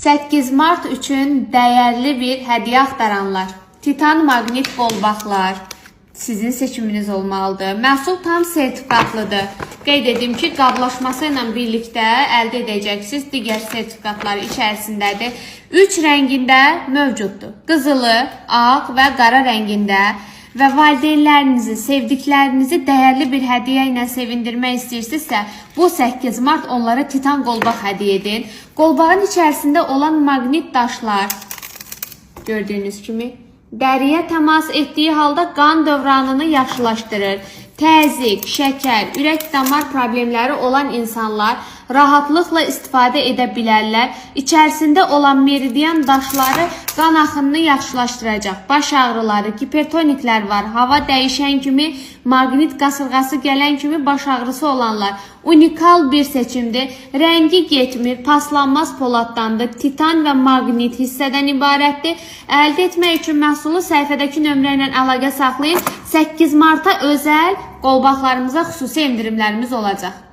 8 Mart üçün dəyərli bir hədiyyə axtaranlar. Titan maqnit qolbaqlar sizin seçiminiz olmalıdır. Məhsul tam sertifikatlıdır. Qeyd edim ki, qablaşması ilə birlikdə əldə edəcəksiniz. Digər sertifikatları içərisindədir. 3 rəngində mövcuddur. Qızılı, ağ və qara rəngində və valideynlərinizi, sevdiklərinizi dəyərli bir hədiyyə ilə sevindirmək istəyirsinizsə, bu 8 Mart onlara titan qolbaq hədiyyə edin. Qolbağın içərisində olan maqnit daşlar, gördüyünüz kimi, dəriyə təmas etdiyi halda qan dövranını yaxşılaşdırır. Təzyiq, şəkər, ürək damar problemləri olan insanlar rahatlıqla istifadə edə bilərlər. İçərisində olan meridian daşları qan axınını yaxşılaşdıracaq. Baş ağrıları, hipertoniklər var. Hava dəyişən kimi, maqnit qasırğası gələn kimi baş ağrısı olanlar. Unikal bir seçimdir. Rəngi getmir, paslanmaz poladdandır. Titan və maqnit hissədən ibarətdir. Əldə etmək üçün məhsulu səhifədəki nömrə ilə əlaqə saxlayın. 8 Marta özəl qolbaqlarımıza xüsusi endirimlərimiz olacaq.